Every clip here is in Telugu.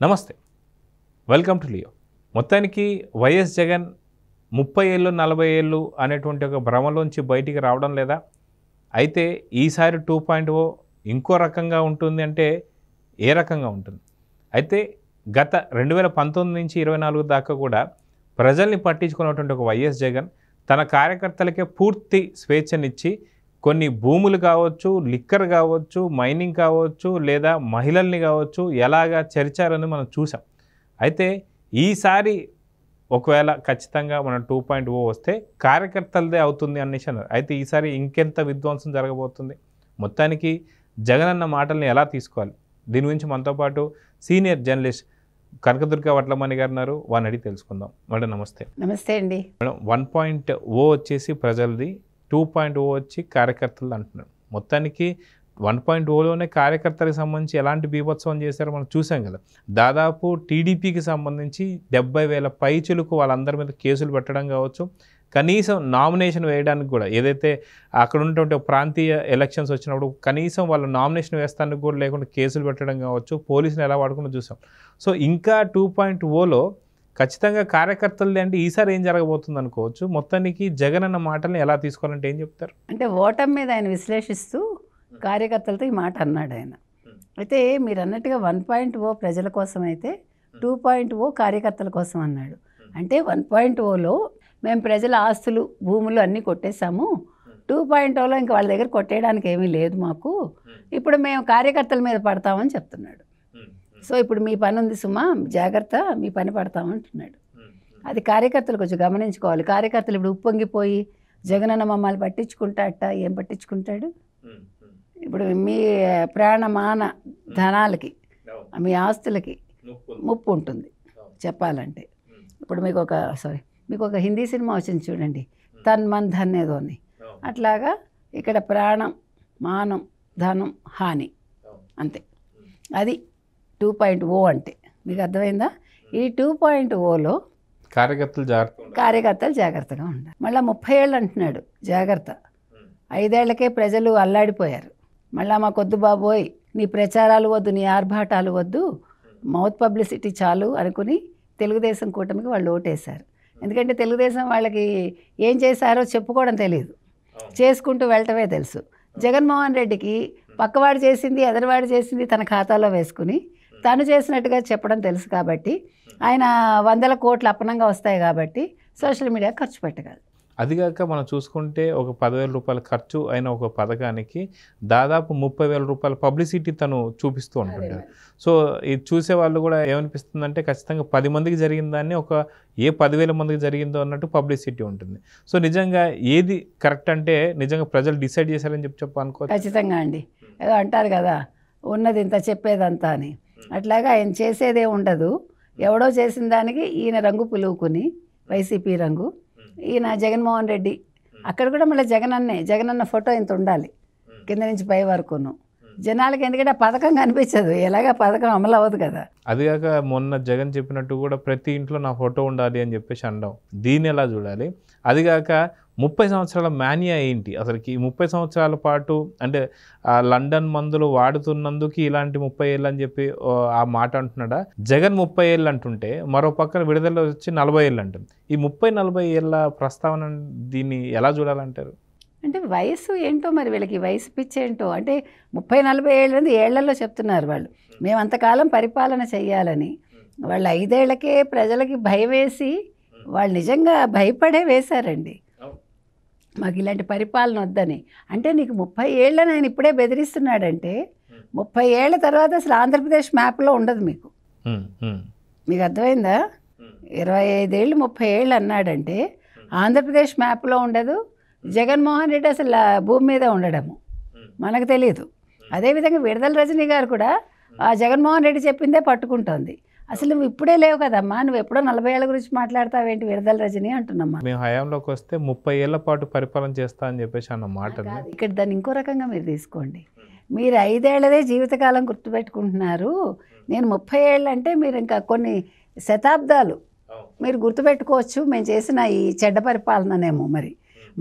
నమస్తే, వెల్కమ్ టు లియో. మొత్తానికి వైఎస్ జగన్ 30 ఏళ్ళు 40 ఏళ్ళు అనేటువంటి ఒక భ్రమలోంచి బయటికి రావడం లేదా? అయితే ఈసారి 2.0 ఇంకో రకంగా ఉంటుంది అంటే ఏ రకంగా ఉంటుంది? అయితే గత 2019 నుంచి 24 దాకా కూడా ప్రజల్ని పట్టించుకున్నటువంటి ఒక వైఎస్ జగన్ తన కార్యకర్తలకే పూర్తి స్వేచ్ఛనిచ్చి కొన్ని భూములు కావచ్చు, లిక్కర్ కావచ్చు, మైనింగ్ కావచ్చు, లేదా మహిళల్ని కావచ్చు ఎలాగా చర్చాలని మనం చూసాం. అయితే ఈసారి ఒకవేళ ఖచ్చితంగా మన 2.0 వస్తే కార్యకర్తలదే అవుతుంది అనేసి అన్నారు. అయితే ఈసారి ఇంకెంత విధ్వంసం జరగబోతుంది? మొత్తానికి జగన్ అన్న మాటల్ని ఎలా తీసుకోవాలి? దీని గురించి మనతో పాటు సీనియర్ జర్నలిస్ట్ కనకదుర్గ వడ్లమణి గారు ఉన్నారు. వారిని అడిగి తెలుసుకుందాం. మేడం నమస్తే. నమస్తే అండి. మేడం, 1.0 వచ్చేసి ప్రజలది, 2.0 వచ్చి కార్యకర్తలు అంటున్నారు. మొత్తానికి 1.0లోనే కార్యకర్తలకు సంబంధించి ఎలాంటి బీభత్సవం చేశారో మనం చూసాం కదా. దాదాపు టీడీపీకి సంబంధించి 70,000 పైచులకు వాళ్ళందరి మీద కేసులు పెట్టడం కావచ్చు, కనీసం నామినేషన్ వేయడానికి కూడా, ఏదైతే అక్కడ ఉన్నటువంటి ప్రాంతీయ ఎలక్షన్స్ వచ్చినప్పుడు కనీసం వాళ్ళు నామినేషన్ వేస్తానికి కూడా లేకుండా కేసులు పెట్టడం కావచ్చు, పోలీసులు ఎలా వాడుకుంటూ చూసాం. సో ఇంకా 2.0లో ఖచ్చితంగా కార్యకర్తలది అంటే ఈసారి ఏం జరగబోతుంది అనుకోవచ్చు. మొత్తానికి జగన్ అన్న మాటల్ని ఎలా తీసుకోవాలంటే ఏం చెప్తారు? అంటే ఓటమి మీద ఆయన విశ్లేషిస్తూ కార్యకర్తలతో ఈ మాట అన్నాడు ఆయన. అయితే మీరు అన్నట్టుగా 1.0 ప్రజల కోసం అయితే 2.0 కార్యకర్తల కోసం అన్నాడు. అంటే 1.0లో మేము ప్రజల ఆస్తులు భూములు అన్నీ కొట్టేశాము, 2.0లో ఇంక వాళ్ళ దగ్గర కొట్టేయడానికి ఏమీ లేదు మాకు, ఇప్పుడు మేము కార్యకర్తల మీద పడతామని చెప్తున్నాడు. సో ఇప్పుడు మీ పని ఉంది సుమా, జాగ్రత్త, మీ పని పడతామంటున్నాడు. అది కార్యకర్తలు కొంచెం గమనించుకోవాలి. కార్యకర్తలు ఇప్పుడు ఉప్పొంగిపోయి జగనన్న మమ్మల్ని పట్టించుకుంటాట, ఏం పట్టించుకుంటాడు? ఇప్పుడు మీ ప్రాణమాన ధనాలకి, మీ ఆస్తులకి ముప్పు ఉంటుంది చెప్పాలంటే. ఇప్పుడు మీకు ఒక హిందీ సినిమా వచ్చింది చూడండి, తన్ మన్ ధన్ ఏదో అని. అట్లాగా ఇక్కడ ప్రాణం, మానం, ధనం, హాని, అంతే. అది 2.0 అంటే. మీకు అర్థమైందా? ఈ 2.0లో కార్యకర్తలు జాగ్రత్తగా ఉండాలి. మళ్ళీ 30 ఏళ్ళు అంటున్నాడు, జాగ్రత్త. 5 ఏళ్లకే ప్రజలు అల్లాడిపోయారు. మళ్ళీ మాకొద్దు బాబోయ్, నీ ప్రచారాలు వద్దు, నీ ఆర్భాటాలు వద్దు, మౌత్ పబ్లిసిటీ చాలు అనుకుని తెలుగుదేశం కూటమికి వాళ్ళు ఓటేశారు. ఎందుకంటే తెలుగుదేశం వాళ్ళకి ఏం చేశారో చెప్పుకోవడం తెలియదు, చేసుకుంటూ వెళ్ళటమే తెలుసు. జగన్మోహన్ రెడ్డికి పక్కవాడు చేసింది, ఎదరివాడు చేసింది తన ఖాతాలో వేసుకుని తను చేసినట్టుగా చెప్పడం తెలుసు కాబట్టి, ఆయన 100 కోట్లు అప్పనంగా వస్తాయి కాబట్టి సోషల్ మీడియా ఖర్చు పెట్టగలరు. అదిగాక మనం చూసుకుంటే ఒక 10,000 రూపాయల ఖర్చు అయిన ఒక పథకానికి దాదాపు 30,000 రూపాయల పబ్లిసిటీ తను చూపిస్తూ ఉంటుంటారు. సో ఇది చూసే వాళ్ళు కూడా ఏమనిపిస్తుందంటే ఖచ్చితంగా 10 మందికి జరిగిన దాన్ని ఒక 10,000 మందికి జరిగిందో అన్నట్టు పబ్లిసిటీ ఉంటుంది. సో నిజంగా ఏది కరెక్ట్ అంటే నిజంగా ప్రజలు డిసైడ్ చేశారని చెప్పనుకో. ఖచ్చితంగా అండి. ఏదో అంటారు కదా, ఉన్నది ఇంత చెప్పేదంతా అని. అట్లాగా ఆయన చేసేదే ఉండదు. ఎవడో చేసిన దానికి ఈయన రంగు పులువుకుని, వైసీపీ రంగు, ఈయన జగన్మోహన్ రెడ్డి. అక్కడ కూడా మళ్ళీ జగనన్న ఫోటో ఇంత ఉండాలి కింద నుంచి పై వరకును. జనాలకి ఎందుకంటే ఆ పథకం కనిపించదు, ఎలాగా పథకం అమలు అవ్వదు కదా. అదిగాక మొన్న జగన్ చెప్పినట్టు కూడా ప్రతి ఇంట్లో నా ఫోటో ఉండాలి అని చెప్పేసి అనడం, దీన్ని ఎలా చూడాలి? అదిగాక 30 సంవత్సరాల మానియా ఏంటి అసలుకి? 30 సంవత్సరాల పాటు అంటే లండన్ మందులు వాడుతున్నందుకు ఇలాంటి 30 ఏళ్ళు అని చెప్పి ఆ మాట అంటున్నాడా? జగన్ 30 ఏళ్ళు అంటుంటే మరో పక్కన విడుదల వచ్చి 40 ఏళ్ళు అంటుంది. ఈ 30-40 ఏళ్ళ ప్రస్తావన దీన్ని ఎలా చూడాలంటారు? అంటే వయసు ఏంటో మరి వీళ్ళకి, వయసు పిచ్చి ఏంటో. అంటే 30-40 ఏళ్ళది ఏళ్లలో చెప్తున్నారు వాళ్ళు, మేము అంతకాలం పరిపాలన చెయ్యాలని. వాళ్ళు 5 ఏళ్లకే ప్రజలకి భయం వేసి వాళ్ళు నిజంగా భయపడే వేశారండి, మాకు ఇలాంటి పరిపాలన వద్దని. అంటే నీకు 30 ఏళ్ళని ఆయన ఇప్పుడే బెదిరిస్తున్నాడంటే 30 ఏళ్ల తర్వాత అసలు ఆంధ్రప్రదేశ్ మ్యాప్లో ఉండదు మీకు. మీకు అర్థమైందా? 25 ఏళ్ళు 30 ఏళ్ళు అన్నాడంటే ఆంధ్రప్రదేశ్ మ్యాప్లో ఉండదు. జగన్మోహన్ రెడ్డి అసలు భూమి మీద ఉండడము మనకు తెలియదు. అదేవిధంగా విడుదల రజనీ గారు కూడా ఆ జగన్మోహన్ రెడ్డి చెప్పిందే పట్టుకుంటోంది. అసలు నువ్వు ఇప్పుడే లేవు కదమ్మా, నువ్వు ఎప్పుడో 40 ఏళ్ళ గురించి మాట్లాడతావేంటి విడుదల రజనీ అంటున్నామ్మా. మేము హయాంలోకి వస్తే 30 ఏళ్ల పాటు పరిపాలన చేస్తా అని చెప్పేసి అన్న మాట. ఇక్కడ దాన్ని ఇంకో రకంగా మీరు తీసుకోండి. మీరు 5 ఏళ్లదే జీవితకాలం గుర్తుపెట్టుకుంటున్నారు. నేను 30 ఏళ్ళు అంటే మీరు ఇంకా కొన్ని శతాబ్దాలు మీరు గుర్తుపెట్టుకోవచ్చు మేము చేసిన ఈ చెడ్డ పరిపాలననేమో మరి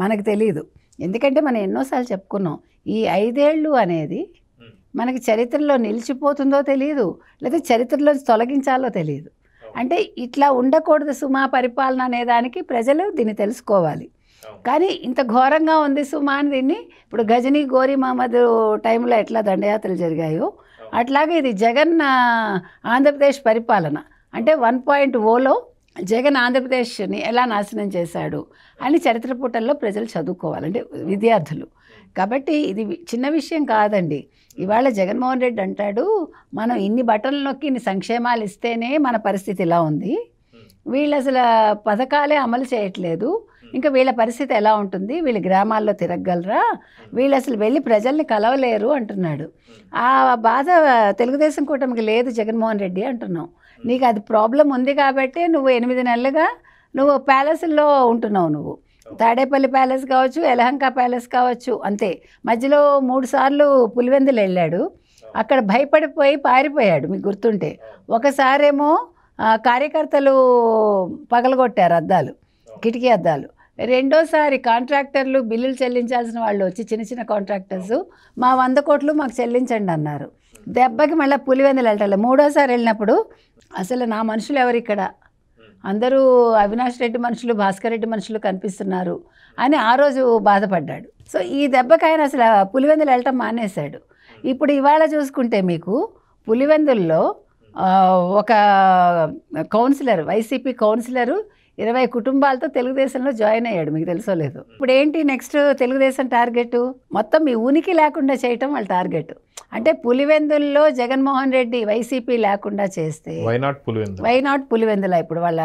మనకు తెలియదు. ఎందుకంటే మనం ఎన్నోసార్లు చెప్పుకున్నాం, ఈ 5 ఏళ్ళు అనేది మనకి చరిత్రలో నిలిచిపోతుందో తెలియదు, లేదా చరిత్రలో తొలగించాలో తెలియదు. అంటే ఇట్లా ఉండకూడదు సుమా పరిపాలన అనే దానికి ప్రజలు దీన్ని తెలుసుకోవాలి. కానీ ఇంత ఘోరంగా ఉంది సుమా అని దీన్ని ఇప్పుడు గజనీ గోరీ మహమ్మద్ టైంలో ఎట్లా దండయాత్రలు జరిగాయో అట్లాగే ఇది జగన్ ఆంధ్రప్రదేశ్ పరిపాలన అంటే 1.0లో జగన్ ఆంధ్రప్రదేశ్ని ఎలా నాశనం చేశాడు అని చరిత్ర పుటల్లో ప్రజలు చదువుకోవాలి, అంటే విద్యార్థులు. కాబట్టి ఇది చిన్న విషయం కాదండి. ఇవాళ జగన్మోహన్ రెడ్డి అంటాడు మనం ఇన్ని బటన్లు నొక్కి ఇన్ని సంక్షేమాలు ఇస్తేనే మన పరిస్థితి ఇలా ఉంది, వీళ్ళు అసలు పథకాలే అమలు చేయట్లేదు, ఇంకా వీళ్ళ పరిస్థితి ఎలా ఉంటుంది, వీళ్ళు గ్రామాల్లో తిరగలరా, వీళ్ళు అసలు వెళ్ళి ప్రజల్ని కలవలేరు అంటున్నాడు. ఆ బాధ తెలుగుదేశం కూటమికి లేదు జగన్మోహన్ రెడ్డి అంటున్నాం. నీకు అది ప్రాబ్లం ఉంది కాబట్టి నువ్వు 8 నెలలుగా నువ్వు ప్యాలెస్లో ఉంటున్నావు. నువ్వు తాడేపల్లి ప్యాలెస్ కావచ్చు, యలహంక ప్యాలెస్ కావచ్చు, అంతే. మధ్యలో 3 సార్లు పులివెందులు వెళ్ళాడు, అక్కడ భయపడిపోయి పారిపోయాడు మీకు గుర్తుంటే. ఒకసారేమో కార్యకర్తలు పగలగొట్టారు అద్దాలు, కిటికీ అద్దాలు. రెండోసారి కాంట్రాక్టర్లు బిల్లులు చెల్లించాల్సిన వాళ్ళు వచ్చి చిన్న చిన్న కాంట్రాక్టర్స్ మా 100 కోట్లు మాకు చెల్లించండి అన్నారు. దెబ్బకి మళ్ళీ పులివెందులు వెళ్ళాలి. మూడోసారి వెళ్ళినప్పుడు అసలు నా మనుషులు ఎవరు ఇక్కడ, అందరూ అవినాష్ రెడ్డి మనుషులు, భాస్కర్ రెడ్డి మనుషులు కనిపిస్తున్నారు అని ఆ రోజు బాధపడ్డాడు. సో ఈ దెబ్బకి ఆయన అసలు పులివెందులు వెళ్ళటం మానేశాడు. ఇప్పుడు ఇవాళ చూసుకుంటే మీకు పులివెందుల్లో ఒక కౌన్సిలర్, వైసీపీ కౌన్సిలరు 20 కుటుంబాలతో తెలుగుదేశంలో జాయిన్ అయ్యాడు, మీకు తెలుసో లేదు. ఇప్పుడు ఏంటి నెక్స్ట్ తెలుగుదేశం టార్గెట్? మొత్తం మీ ఉనికి లేకుండా చేయటం వాళ్ళ టార్గెట్. అంటే పులివెందుల్లో జగన్మోహన్ రెడ్డి వైసీపీ లేకుండా చేస్తే వై నాట్ పులివెందుల ఇప్పుడు వాళ్ళ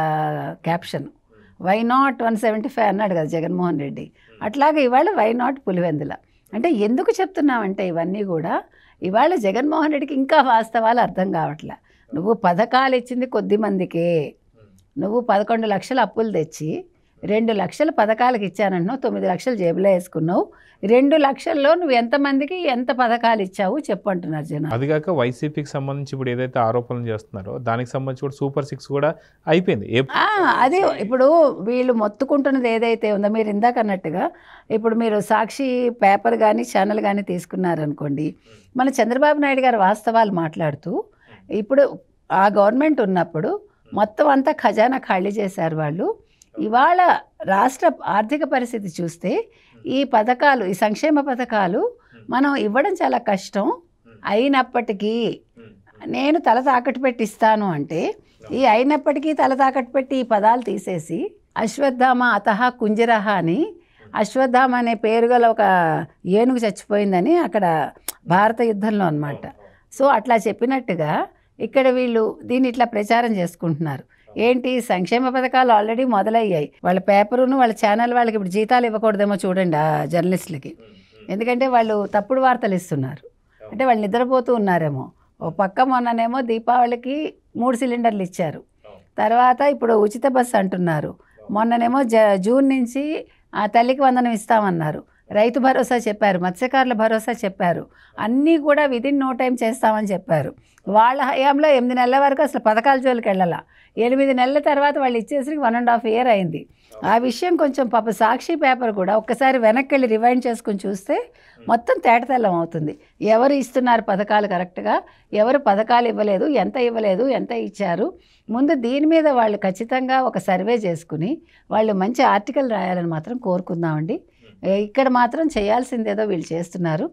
క్యాప్షన్, వై నాట్ 175 అన్నాడు కదా జగన్మోహన్ రెడ్డి. అట్లాగే ఇవాళ వై నాట్ పులివెందుల. అంటే ఎందుకు చెప్తున్నామంటే ఇవన్నీ కూడా ఇవాళ జగన్మోహన్ రెడ్డికి ఇంకా వాస్తవాలు అర్థం కావట్లే. నువ్వు పథకాలు ఇచ్చింది కొద్ది మందికే, నువ్వు 11 లక్షల అప్పులు తెచ్చి 2 లక్షల పథకాలకు ఇచ్చానంటున్నావు, 9 లక్షలు జేబులో వేసుకున్నావు. 2 లక్షల్లో నువ్వు ఎంతమందికి ఎంత పథకాలు ఇచ్చావు చెప్పు అంటున్నారు జనం. అదిగాక వైసీపీకి సంబంధించి ఇప్పుడు ఏదైతే ఆరోపణలు చేస్తున్నారో దానికి సంబంధించి కూడా సూపర్ 6 కూడా అయిపోయింది. అది ఇప్పుడు వీళ్ళు మొత్తుకుంటున్నది ఏదైతే ఉందో, మీరు ఇందాక అన్నట్టుగా ఇప్పుడు మీరు సాక్షి పేపర్ కానీ ఛానల్ కానీ తీసుకున్నారనుకోండి, మన చంద్రబాబు నాయుడు గారు వాస్తవాలు మాట్లాడుతూ ఇప్పుడు ఆ గవర్నమెంట్ ఉన్నప్పుడు మొత్తం అంతా ఖజానా ఖాళీ చేశారు వాళ్ళు. ఇవాళ రాష్ట్ర ఆర్థిక పరిస్థితి చూస్తే ఈ పథకాలు, ఈ సంక్షేమ పథకాలు మనం ఇవ్వడం చాలా కష్టం అయినప్పటికీ నేను తల తాకట్టు పెట్టి ఇస్తాను అంటే, ఈ అయినప్పటికీ తల తాకట్టు పెట్టి ఈ పదాలు తీసేసి అశ్వత్థామ అతహ కుంజరహ అని, అశ్వత్థామ అనే పేరు గల ఒక ఏనుగు చచ్చిపోయిందని అక్కడ భారత యుద్ధంలో అన్నమాట. సో అట్లా చెప్పినట్టుగా ఇక్కడ వీళ్ళు దీన్ని ఇట్లా ప్రచారం చేసుకుంటున్నారు. ఏంటి, సంక్షేమ పథకాలు ఆల్రెడీ మొదలయ్యాయి. వాళ్ళ పేపరును వాళ్ళ ఛానల్ వాళ్ళకి ఇప్పుడు జీతాలు ఇవ్వకూడదేమో చూడండి ఆ జర్నలిస్టులకి, ఎందుకంటే వాళ్ళు తప్పుడు వార్తలు ఇస్తున్నారు. అంటే వాళ్ళు నిద్రపోతూ ఉన్నారేమో. ఓ పక్క మొన్ననేమో దీపావళికి 3 సిలిండర్లు ఇచ్చారు, తర్వాత ఇప్పుడు ఉచిత బస్సు అంటున్నారు, మొన్ననేమో జూన్ నుంచి తల్లికి వందనం ఇస్తామన్నారు, రైతు భరోసా చెప్పారు, మత్స్యకారుల భరోసా చెప్పారు, అన్నీ కూడా విదిన్ నో టైం చేస్తామని చెప్పారు. వాళ్ళ హయాంలో 8 నెలల వరకు అసలు పథకాల జోలికి వెళ్ళాల. 8 నెలల తర్వాత వాళ్ళు ఇచ్చేసరికి 1.5 year అయింది. ఆ విషయం కొంచెం పాప సాక్షి పేపర్ కూడా ఒక్కసారి వెనక్కి వెళ్ళి రివైండ్ చేసుకుని చూస్తే మొత్తం తేటతెల్లం అవుతుంది. ఎవరు ఇస్తున్నారు పథకాలు కరెక్ట్గా, ఎవరు పథకాలు ఇవ్వలేదు, ఎంత ఇచ్చారు. ముందు దీని మీద వాళ్ళు ఖచ్చితంగా ఒక సర్వే చేసుకుని వాళ్ళు మంచి ఆర్టికల్ రాయాలని మాత్రం కోరుకుందామండి. ఇక్కడ మాత్రం చేయాల్సిందేదో వీళ్ళు చేస్తున్నారు.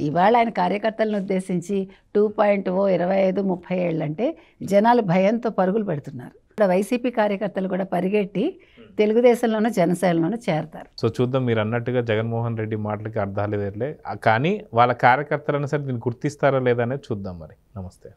ఇవాళ ఆయన కార్యకర్తలను ఉద్దేశించి 2.0 25 30 ఏళ్ళు అంటే జనాలు భయంతో పరుగులు పెడుతున్నారు. ఇక్కడ వైసీపీ కార్యకర్తలు కూడా పరిగెట్టి తెలుగుదేశంలోనూ జనసేనలోనూ చేరతారు. సో చూద్దాం, మీరు అన్నట్టుగా జగన్మోహన్ రెడ్డి మాటలకి అర్థాలు వేర్లే, కానీ వాళ్ళ కార్యకర్తలను సరే దీన్ని గుర్తిస్తారో లేదా అనేది చూద్దాం. మరి నమస్తే.